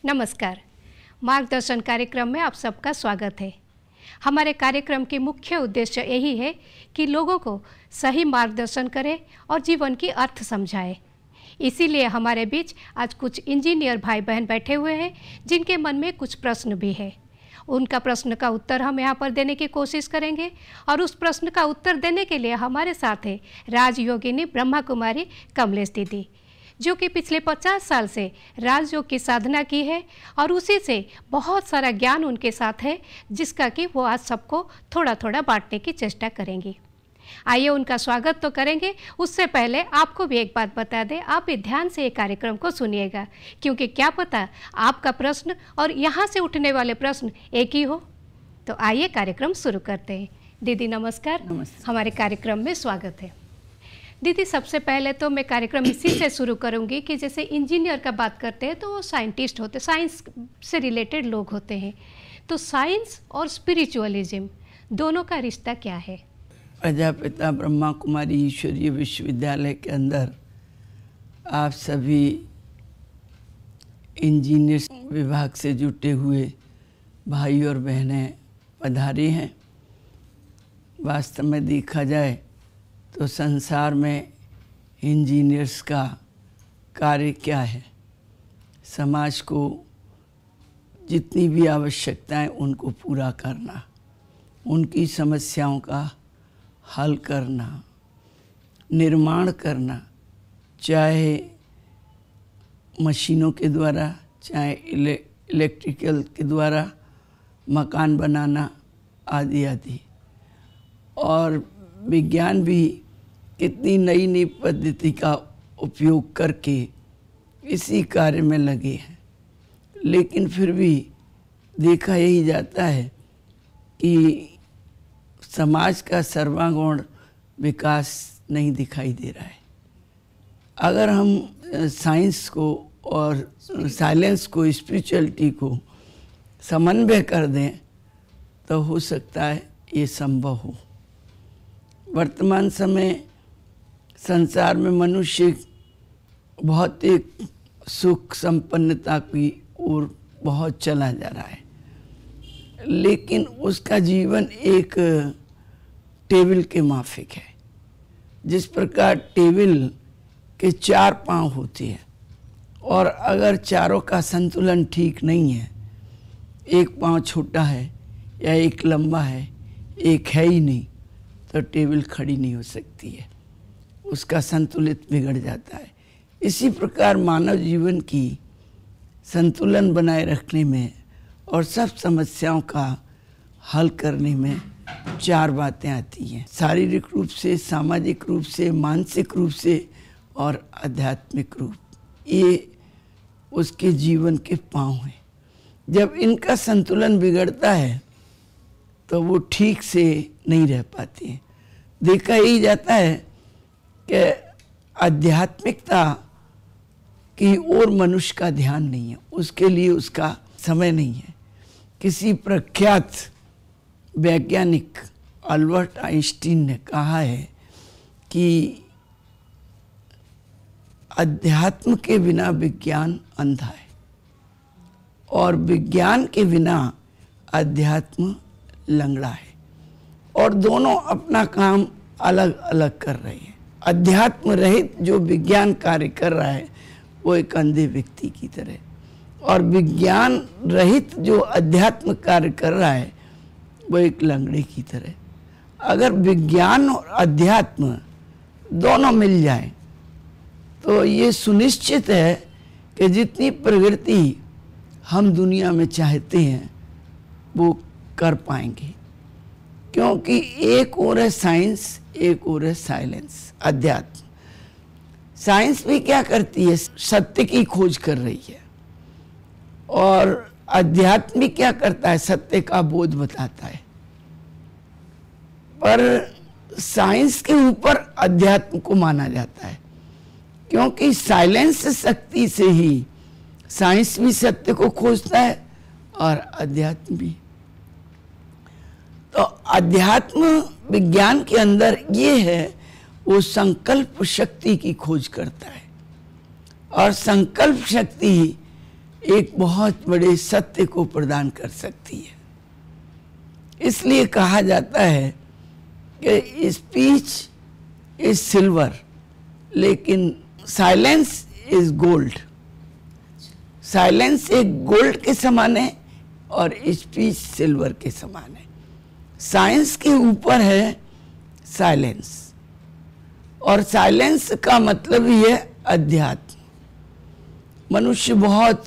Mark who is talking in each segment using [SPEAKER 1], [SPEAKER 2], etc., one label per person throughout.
[SPEAKER 1] नमस्कार। मार्गदर्शन कार्यक्रम में आप सबका स्वागत है। हमारे कार्यक्रम के मुख्य उद्देश्य यही है कि लोगों को सही मार्गदर्शन करें और जीवन की अर्थ समझाएं। इसीलिए हमारे बीच आज कुछ इंजीनियर भाई बहन बैठे हुए हैं जिनके मन में कुछ प्रश्न भी है। उनका प्रश्न का उत्तर हम यहाँ पर देने की कोशिश करेंगे और उस प्रश्न का उत्तर देने के लिए हमारे साथ है राजयोगिनी ब्रह्मा कुमारी कमलेश दीदी, जो कि पिछले 50 साल से राजयोग की साधना की है और उसी से बहुत सारा ज्ञान उनके साथ है, जिसका कि वो आज सबको थोड़ा थोड़ा बांटने की चेष्टा करेंगी। आइए उनका स्वागत तो करेंगे। उससे पहले आपको भी एक बात बता दें, आप भी ध्यान से ये कार्यक्रम को सुनिएगा, क्योंकि क्या पता आपका प्रश्न और यहाँ से उठने वाले प्रश्न एक ही हो। तो आइए कार्यक्रम शुरू करते हैं। दीदी नमस्कार।
[SPEAKER 2] नमस्कार।
[SPEAKER 1] हमारे कार्यक्रम में स्वागत है। दीदी, सबसे पहले तो मैं कार्यक्रम इसी से शुरू करूंगी कि जैसे इंजीनियर का बात करते हैं तो वो साइंटिस्ट होते, साइंस से रिलेटेड लोग होते हैं, तो साइंस और स्पिरिचुअलिज्म दोनों का रिश्ता क्या है?
[SPEAKER 2] प्रजापिता ब्रह्मा कुमारी ईश्वरीय विश्वविद्यालय के अंदर आप सभी इंजीनियर्स विभाग से जुटे हुए भाई और बहनें पधारे हैं। वास्तव में देखा जाए तो संसार में इंजीनियर्स का कार्य क्या है? समाज को जितनी भी आवश्यकताएं उनको पूरा करना, उनकी समस्याओं का हल करना, निर्माण करना, चाहे मशीनों के द्वारा, चाहे इलेक्ट्रिकल के द्वारा मकान बनाना आदि आदि। और विज्ञान भी कितनी नई नई पद्धति का उपयोग करके इसी कार्य में लगे हैं, लेकिन फिर भी देखा यही जाता है कि समाज का सर्वांगीण विकास नहीं दिखाई दे रहा है। अगर हम साइंस को और साइलेंस को, स्पिरिचुअलिटी को समन्वय कर दें तो हो सकता है ये संभव हो। वर्तमान समय संसार में मनुष्य भौतिक सुख संपन्नता की ओर बहुत चला जा रहा है, लेकिन उसका जीवन एक टेबल के माफिक है। जिस प्रकार टेबल के 4 पांव होते हैं और अगर चारों का संतुलन ठीक नहीं है, एक पांव छोटा है या एक लंबा है, एक है ही नहीं, तो टेबल खड़ी नहीं हो सकती है, उसका संतुलित बिगड़ जाता है। इसी प्रकार मानव जीवन की संतुलन बनाए रखने में और सब समस्याओं का हल करने में 4 बातें आती हैं: शारीरिक रूप से, सामाजिक रूप से, मानसिक रूप से और आध्यात्मिक रूप। ये उसके जीवन के पांव हैं। जब इनका संतुलन बिगड़ता है तो वो ठीक से नहीं रह पाती हैं। देखा यही जाता है कि आध्यात्मिकता की ओर मनुष्य का ध्यान नहीं है, उसके लिए उसका समय नहीं है। किसी प्रख्यात वैज्ञानिक अल्बर्ट आइंस्टीन ने कहा है कि अध्यात्म के बिना विज्ञान अंधा है और विज्ञान के बिना अध्यात्म लंगड़ा है, और दोनों अपना काम अलग अलग कर रहे हैं। अध्यात्म रहित जो विज्ञान कार्य कर रहा है वो एक अंधे व्यक्ति की तरह, और विज्ञान रहित जो अध्यात्म कार्य कर रहा है वो एक लंगड़े की तरह। अगर विज्ञान और अध्यात्म दोनों मिल जाए तो ये सुनिश्चित है कि जितनी प्रगति हम दुनिया में चाहते हैं वो कर पाएंगे, क्योंकि एक ओर है साइंस, एक ओर है साइलेंस, अध्यात्म। साइंस भी क्या करती है? सत्य की खोज कर रही है, और अध्यात्म भी क्या करता है? सत्य का बोध बताता है। पर साइंस के ऊपर अध्यात्म को माना जाता है, क्योंकि साइलेंस शक्ति से ही साइंस भी सत्य को खोजता है और अध्यात्म भी। तो अध्यात्म विज्ञान के अंदर ये है, वो संकल्प शक्ति की खोज करता है, और संकल्प शक्ति एक बहुत बड़े सत्य को प्रदान कर सकती है। इसलिए कहा जाता है कि स्पीच इज सिल्वर लेकिन साइलेंस इज गोल्ड। साइलेंस एक गोल्ड के समान है और स्पीच सिल्वर के समान है। साइंस के ऊपर है साइलेंस, और साइलेंस का मतलब ही है अध्यात्म। मनुष्य बहुत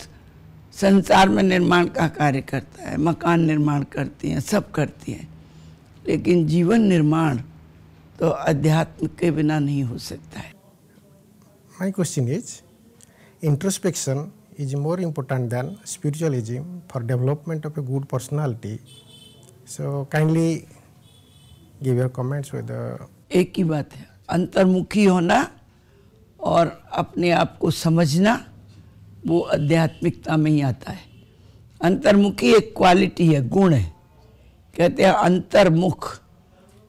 [SPEAKER 2] संसार में निर्माण का कार्य करता है, मकान निर्माण करते हैं, सब करते हैं, लेकिन जीवन निर्माण तो अध्यात्म के बिना नहीं हो सकता है।
[SPEAKER 3] My question is, introspection is more important than spiritualism for development of a good personality. So kindly give your comments with the...
[SPEAKER 2] एक ही बात है, अंतर्मुखी होना और अपने आप को समझना, वो आध्यात्मिकता में ही आता है। अंतर्मुखी एक क्वालिटी है, गुण है। कहते हैं अंतर्मुख,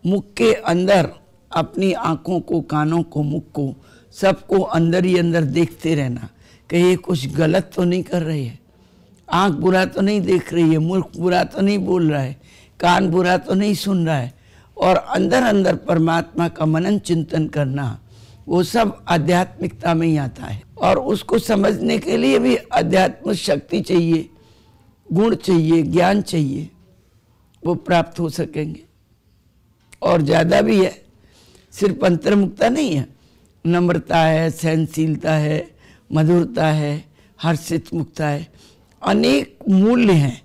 [SPEAKER 2] मुख के अंदर अपनी आँखों को, कानों को, मुख को, सबको अंदर ही अंदर देखते रहना कि ये कुछ गलत तो नहीं कर रही है, आँख बुरा तो नहीं देख रही है, मुख बुरा तो नहीं बोल रहा है, कान बुरा तो नहीं सुन रहा है, और अंदर अंदर परमात्मा का मनन चिंतन करना, वो सब आध्यात्मिकता में ही आता है। और उसको समझने के लिए भी अध्यात्म शक्ति चाहिए, गुण चाहिए, ज्ञान चाहिए, वो प्राप्त हो सकेंगे। और ज़्यादा भी है, सिर्फ अंतर्मुखता नहीं है, नम्रता है, सहनशीलता है, मधुरता है, हर्षित मुक्ता है, अनेक मूल्य हैं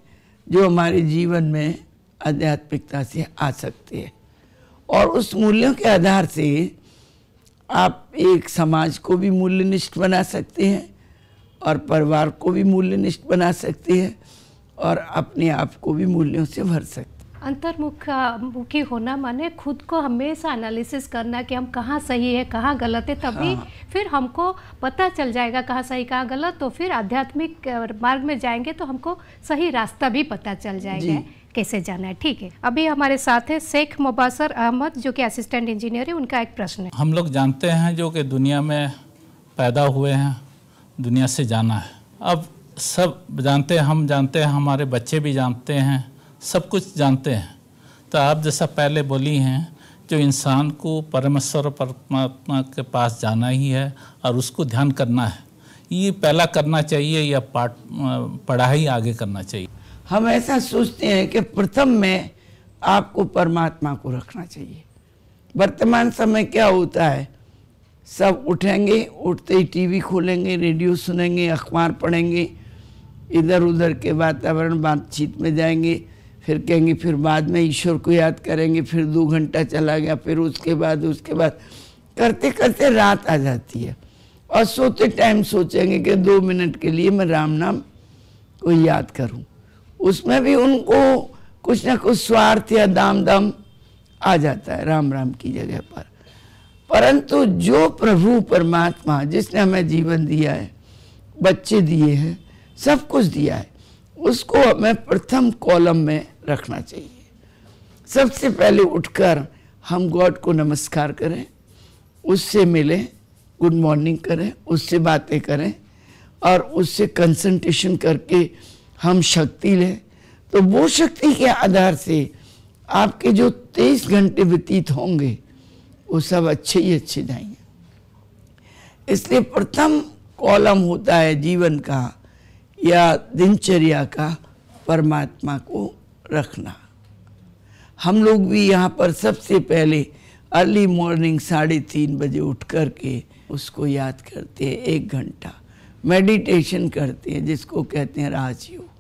[SPEAKER 2] जो हमारे जीवन में आध्यात्मिकता से आ सकते हैं। और उस मूल्यों के आधार से आप एक समाज को भी मूल्यनिष्ठ बना सकते हैं और परिवार को भी मूल्यनिष्ठ बना सकते हैं और अपने आप को भी मूल्यों से भर सकते हैं।
[SPEAKER 1] अंतर्मुखी होना माने खुद को हमेशा एनालिसिस करना कि हम कहाँ सही है, कहाँ गलत है, तभी फिर हमको पता चल जाएगा कहाँ सही कहाँ गलत। तो फिर आध्यात्मिक मार्ग में जाएंगे तो हमको सही रास्ता भी पता चल जाएगा कैसे जाना है। ठीक है, अभी हमारे साथ है शेख मुबासर अहमद जो कि असिस्टेंट इंजीनियर है। उनका एक प्रश्न है।
[SPEAKER 4] हम लोग जानते हैं जो कि दुनिया में पैदा हुए हैं, दुनिया से जाना है। अब सब जानते हैं, हम जानते हैं, हमारे बच्चे भी जानते हैं, सब कुछ जानते हैं। तो आप जैसा पहले बोली हैं, जो इंसान को परमेश्वर परमात्मा के पास जाना ही है और उसको ध्यान करना है, ये पहला करना चाहिए या पढ़ाई आगे करना चाहिए?
[SPEAKER 2] हम ऐसा सोचते हैं कि प्रथम में आपको परमात्मा को रखना चाहिए। वर्तमान समय क्या होता है, सब उठेंगे, उठते ही टीवी खोलेंगे, रेडियो सुनेंगे, अखबार पढ़ेंगे, इधर उधर के वातावरण बातचीत में जाएंगे, फिर कहेंगे फिर बाद में ईश्वर को याद करेंगे, फिर 2 घंटा चला गया, फिर उसके बाद करते करते रात आ जाती है। और सोते टाइम सोचेंगे कि 2 मिनट के लिए मैं राम नाम को याद करूं। उसमें भी उनको कुछ ना कुछ स्वार्थ या दाम आ जाता है राम राम की जगह पर। परंतु जो प्रभु परमात्मा जिसने हमें जीवन दिया है, बच्चे दिए हैं, सब कुछ दिया है, उसको हमें प्रथम कॉलम में रखना चाहिए। सबसे पहले उठकर हम गॉड को नमस्कार करें, उससे मिलें, गुड मॉर्निंग करें, उससे बातें करें और उससे कंसंट्रेशन करके हम शक्ति लें। तो वो शक्ति के आधार से आपके जो 23 घंटे व्यतीत होंगे वो सब अच्छे ही अच्छे जाएंगे। इसलिए प्रथम कॉलम होता है जीवन का या दिनचर्या का परमात्मा को रखना। हम लोग भी यहाँ पर सबसे पहले अर्ली मॉर्निंग 3:30 बजे उठ कर के उसको याद करते हैं, 1 घंटा मेडिटेशन करते हैं जिसको कहते हैं राजयोग।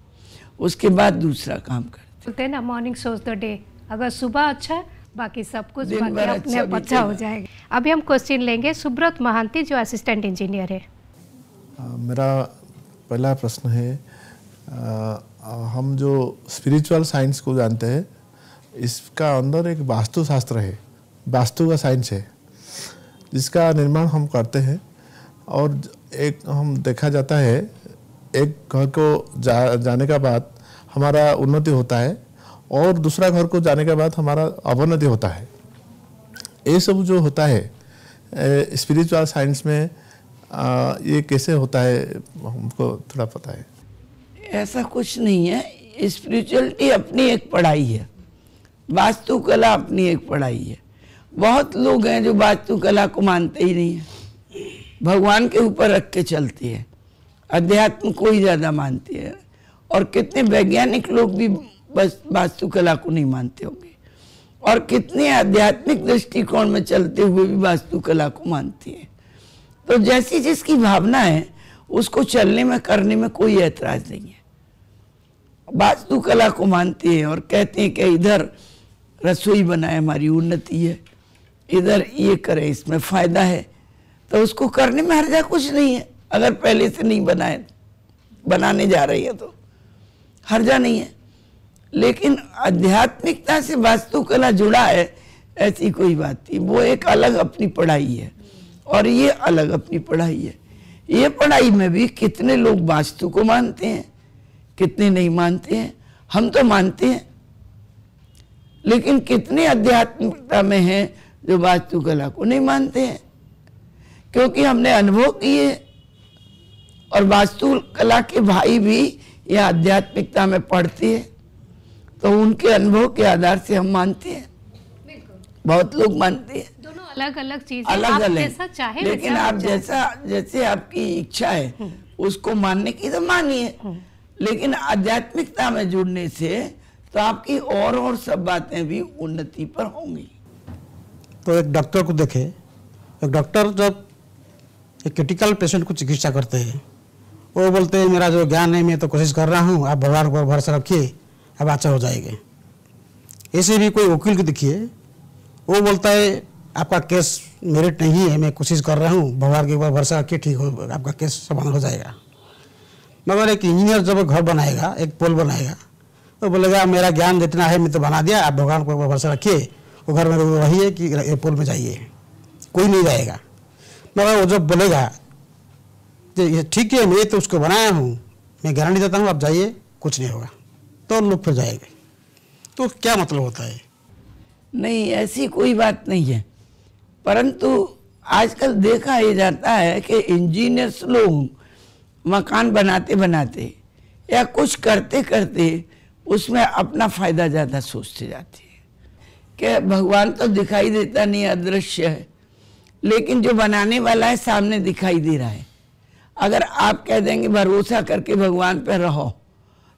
[SPEAKER 2] उसके बाद दूसरा काम करते
[SPEAKER 1] हैं ना, मॉर्निंग सोज द डे। अगर सुबह अच्छा है बाकी सब कुछ
[SPEAKER 2] दिन भर
[SPEAKER 1] अपने आप अच्छा हो जाएगा। अभी हम क्वेश्चन लेंगे सुब्रत महांती जो असिस्टेंट इंजीनियर है।
[SPEAKER 5] मेरा पहला प्रश्न है, हम जो स्पिरिचुअल साइंस को जानते हैं, इसका अंदर एक वास्तुशास्त्र है, वास्तु का साइंस है जिसका निर्माण हम करते हैं। और एक हम देखा जाता है, एक घर को जाने के बाद हमारा उन्नति होता है और दूसरा घर को जाने के बाद हमारा अवनति होता है। ये सब जो होता है स्पिरिचुअल साइंस में, ये कैसे होता है हमको थोड़ा पता है।
[SPEAKER 2] ऐसा कुछ नहीं है। स्पिरिचुअलिटी अपनी एक पढ़ाई है, वास्तुकला अपनी एक पढ़ाई है। बहुत लोग हैं जो वास्तुकला को मानते ही नहीं है, भगवान के ऊपर रख के चलते हैं, अध्यात्म को ही ज़्यादा मानते हैं। और कितने वैज्ञानिक लोग भी बस वास्तुकला को नहीं मानते होंगे, और कितने आध्यात्मिक दृष्टिकोण में चलते हुए भी वास्तुकला को मानते हैं। तो जैसी जिसकी भावना है उसको चलने में करने में कोई ऐतराज नहीं है। वास्तुकला को मानते हैं और कहते हैं कि इधर रसोई बनाए हमारी उन्नति है, इधर ये करें इसमें फायदा है, तो उसको करने में हर्जा कुछ नहीं है। अगर पहले से नहीं बनाए, बनाने जा रही है तो हर्जा नहीं है। लेकिन आध्यात्मिकता से वास्तुकला जुड़ा है ऐसी कोई बात नहीं, वो एक अलग अपनी पढ़ाई है और ये अलग अपनी पढ़ाई है। ये पढ़ाई में भी कितने लोग वास्तु को मानते हैं, कितने नहीं मानते हैं। हम तो मानते हैं, लेकिन कितने आध्यात्मिकता में हैं जो वास्तुकला को नहीं मानते हैं, क्योंकि हमने अनुभव किए। और वास्तुकला के भाई भी ये आध्यात्मिकता में पढ़ते हैं, तो उनके अनुभव के आधार से हम मानते हैं। बहुत लोग मानते हैं,
[SPEAKER 1] दोनों अलग अलग चीजें,
[SPEAKER 2] अलग
[SPEAKER 1] आप
[SPEAKER 2] अलग
[SPEAKER 1] जैसा चाहे
[SPEAKER 2] लेकिन आप जैसे आपकी इच्छा है उसको मानने की तो मानिए, लेकिन आध्यात्मिकता में जुड़ने से तो आपकी और सब बातें भी उन्नति पर होंगी।
[SPEAKER 3] तो एक डॉक्टर को देखे, एक डॉक्टर जब एक क्रिटिकल पेशेंट को चिकित्सा करते हैं, वो बोलते हैं मेरा जो ज्ञान है मैं तो कोशिश कर रहा हूँ, आप भगवान पर भरोसा रखिए, अब अच्छा हो जाएगा। ऐसे भी कोई वकील को देखिए, वो बोलता है आपका केस मेरिट नहीं है, मैं कोशिश कर रहा हूँ, भगवान के ऊपर भरोसा रखिए, ठीक हो, आपका केस समाधान हो जाएगा। मगर एक इंजीनियर जब घर बनाएगा, एक पोल बनाएगा, तो बोलेगा मेरा ज्ञान जितना है मैं तो बना दिया, आप भगवान को भरोसा रखिए, वो घर में रहिए कि पोल में जाइए, कोई नहीं जाएगा। मगर वो जब बोलेगा ये ठीक है मैं तो उसको बनाया हूँ, मैं गारंटी देता हूँ आप जाइए, कुछ नहीं होगा, तो लोग फिर जाएंगे। तो क्या मतलब होता है?
[SPEAKER 2] नहीं, ऐसी कोई बात नहीं है। परंतु आजकल देखा ये जाता है कि इंजीनियर्स लोग मकान बनाते बनाते या कुछ करते करते उसमें अपना फायदा ज़्यादा सोचते जाते हैं कि भगवान तो दिखाई देता नहीं, अदृश्य है, लेकिन जो बनाने वाला है सामने दिखाई दे रहा है। अगर आप कह देंगे भरोसा करके भगवान पर रहो,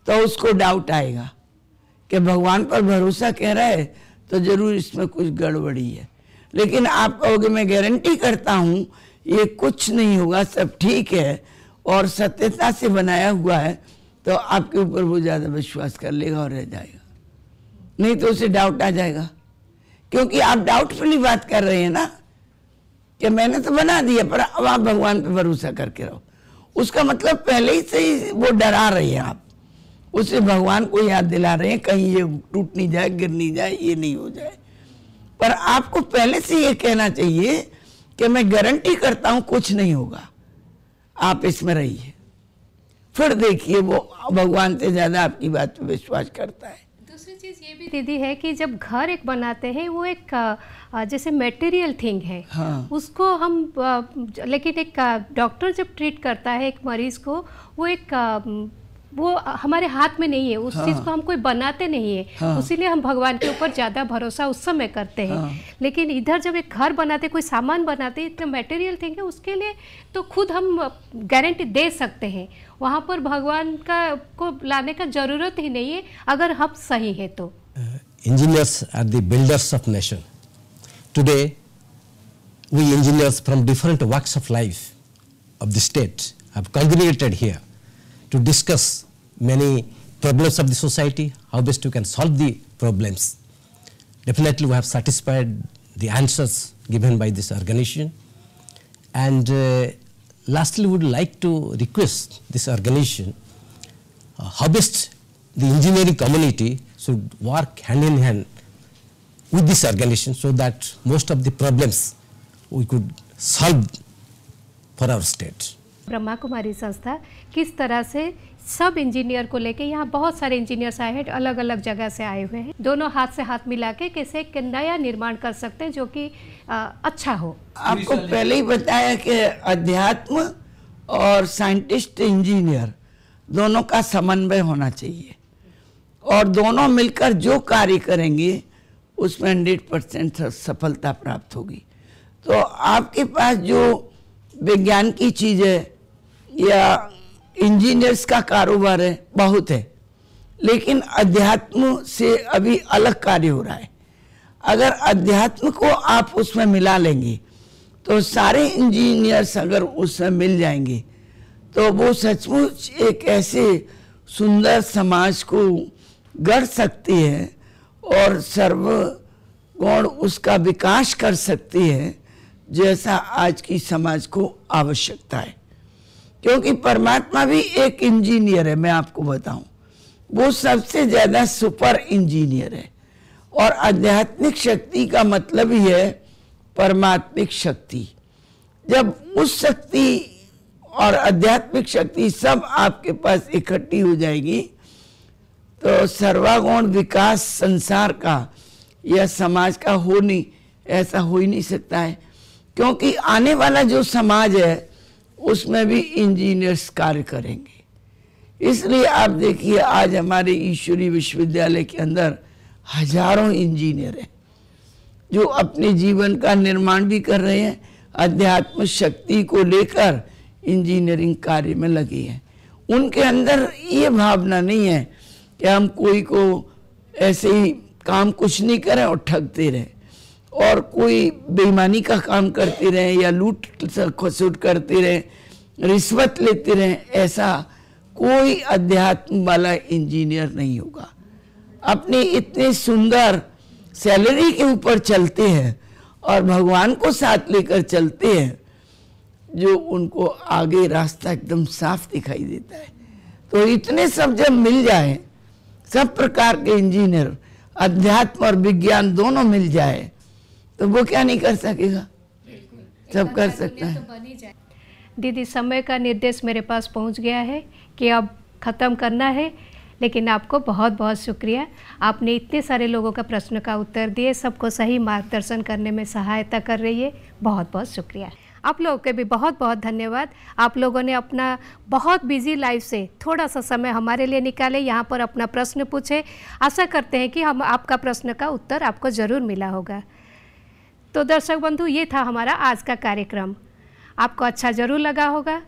[SPEAKER 2] तो उसको डाउट आएगा कि भगवान पर भरोसा कह रहा है तो जरूर इसमें कुछ गड़बड़ी है। लेकिन आप कहोगे मैं गारंटी करता हूँ ये कुछ नहीं होगा, सब ठीक है और सत्यता से बनाया हुआ है, तो आपके ऊपर वो ज़्यादा विश्वास कर लेगा और रह जाएगा। नहीं तो उसे डाउट आ जाएगा, क्योंकि आप डाउटफुली बात कर रहे हैं ना कि मैंने तो बना दिया, पर अब आप भगवान पे भरोसा करके रहो। उसका मतलब पहले ही से ही वो डरा रहे हैं, आप उसे भगवान को याद दिला रहे हैं कहीं ये टूट नहीं जाए, गिर नहीं जाए, ये नहीं हो जाए। पर आपको पहले से ये कहना चाहिए कि मैं गारंटी करता हूं कुछ नहीं होगा, आप इसमें रहिए, फिर देखिए वो भगवान से ज्यादा आपकी बात पे विश्वास करता है।
[SPEAKER 1] दूसरी चीज़ ये भी दीदी है कि जब घर एक बनाते हैं वो एक जैसे मटेरियल थिंग है,
[SPEAKER 2] हाँ।
[SPEAKER 1] उसको हम लेकिन एक डॉक्टर जब ट्रीट करता है एक मरीज को, वो एक वो हमारे हाथ में नहीं है, उस चीज़ को हम कोई बनाते नहीं है,
[SPEAKER 2] हाँ।
[SPEAKER 1] उसीलिए हम भगवान के ऊपर ज़्यादा भरोसा उस समय करते हैं।
[SPEAKER 2] हाँ।
[SPEAKER 1] लेकिन इधर जब एक घर बनाते, कोई सामान बनाते, इतना मटेरियल थिंग है, उसके लिए तो खुद हम गारंटी दे सकते हैं, वहाँ पर भगवान का को लाने का ज़रूरत ही नहीं है अगर हम सही है तो।
[SPEAKER 6] Engineers are the builders of nation. Today, we engineers from different walks of life of the state have congregated here to discuss many problems of the society, how best we can solve the problems. Definitely we have satisfied the answers given by this organization, and lastly we would like to request this organization how best the engineering community should work hand in hand with this organization so that most of the problems we could solve for our state.
[SPEAKER 1] Brahma Kumari संस्था किस तरह से सब engineer को लेके, यहाँ बहुत सारे इंजीनियर्स आए हैं, अलग अलग जगह से आए हुए हैं, दोनों हाथ से हाथ मिला के कैसे एक नया निर्माण कर सकते हैं जो कि अच्छा हो।
[SPEAKER 2] आपको पहले ही बताया कि अध्यात्म और साइंटिस्ट इंजीनियर दोनों का समन्वय होना चाहिए और दोनों मिलकर जो कार्य करेंगे उसमें 100% सफलता प्राप्त होगी। तो आपके पास जो विज्ञान की चीज़ है या इंजीनियर्स का कारोबार है बहुत है, लेकिन अध्यात्म से अभी अलग कार्य हो रहा है। अगर अध्यात्म को आप उसमें मिला लेंगे तो सारे इंजीनियर्स अगर उसमें मिल जाएंगे तो वो सचमुच एक ऐसे सुंदर समाज को गढ़ सकती है और सर्वगुण उसका विकास कर सकती है जैसा आज की समाज को आवश्यकता है। क्योंकि परमात्मा भी एक इंजीनियर है, मैं आपको बताऊं, वो सबसे ज्यादा सुपर इंजीनियर है। और आध्यात्मिक शक्ति का मतलब ही है परमात्मिक शक्ति। जब उस शक्ति और आध्यात्मिक शक्ति सब आपके पास इकट्ठी हो जाएगी तो सर्वागुण विकास संसार का या समाज का ऐसा हो ही नहीं सकता है। क्योंकि आने वाला जो समाज है उसमें भी इंजीनियर्स कार्य करेंगे। इसलिए आप देखिए आज हमारे ईश्वरीय विश्वविद्यालय के अंदर हजारों इंजीनियर हैं जो अपने जीवन का निर्माण भी कर रहे हैं, अध्यात्म शक्ति को लेकर इंजीनियरिंग कार्य में लगे हैं। उनके अंदर ये भावना नहीं है कि हम कोई को ऐसे ही काम कुछ नहीं करें और ठगते रहें और कोई बेईमानी का काम करते रहें या लूट खसुट करते रहें, रिश्वत लेते रहें। ऐसा कोई अध्यात्म वाला इंजीनियर नहीं होगा। अपनी इतने सुंदर सैलरी के ऊपर चलते हैं और भगवान को साथ लेकर चलते हैं जो उनको आगे रास्ता एकदम साफ दिखाई देता है। तो इतने सब जब मिल जाए, सब प्रकार के इंजीनियर, अध्यात्म और विज्ञान दोनों मिल जाए तो वो क्या नहीं कर सकेगा, सब कर सकता है।
[SPEAKER 1] दीदी, समय का निर्देश मेरे पास पहुंच गया है कि अब ख़त्म करना है, लेकिन आपको बहुत बहुत शुक्रिया। आपने इतने सारे लोगों का प्रश्न का उत्तर दिए, सबको सही मार्गदर्शन करने में सहायता कर रही है। बहुत बहुत शुक्रिया। आप लोगों के भी बहुत बहुत धन्यवाद। आप लोगों ने अपना बहुत बिजी लाइफ से थोड़ा सा समय हमारे लिए निकाले, यहाँ पर अपना प्रश्न पूछे। आशा करते हैं कि हम आपका प्रश्न का उत्तर आपको ज़रूर मिला होगा। तो दर्शक बंधु, ये था हमारा आज का कार्यक्रम। आपको अच्छा ज़रूर लगा होगा।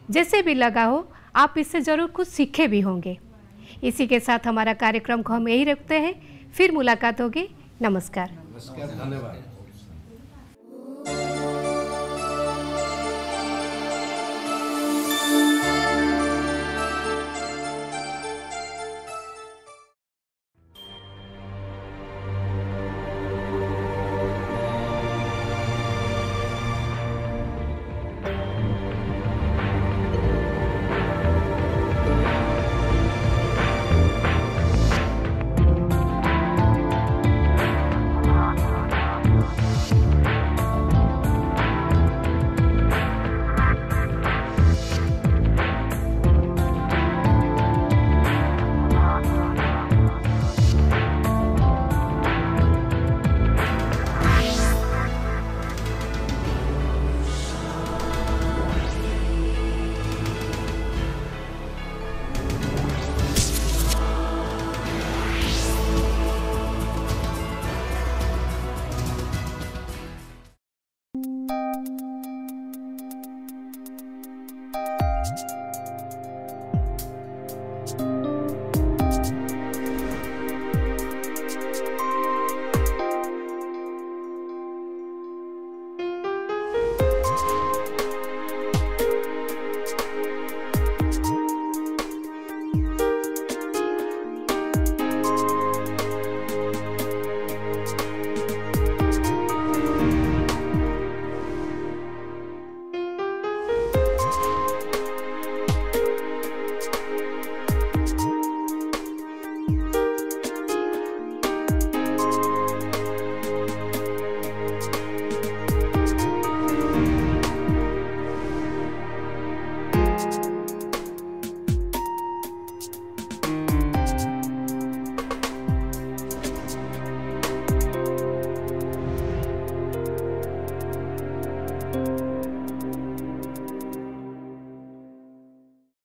[SPEAKER 1] जैसे भी लगा हो, आप इससे ज़रूर कुछ सीखे भी होंगे। इसी के साथ हमारा कार्यक्रम को हम यही रखते हैं। फिर मुलाकात होगी। नमस्कार।
[SPEAKER 6] धन्यवाद।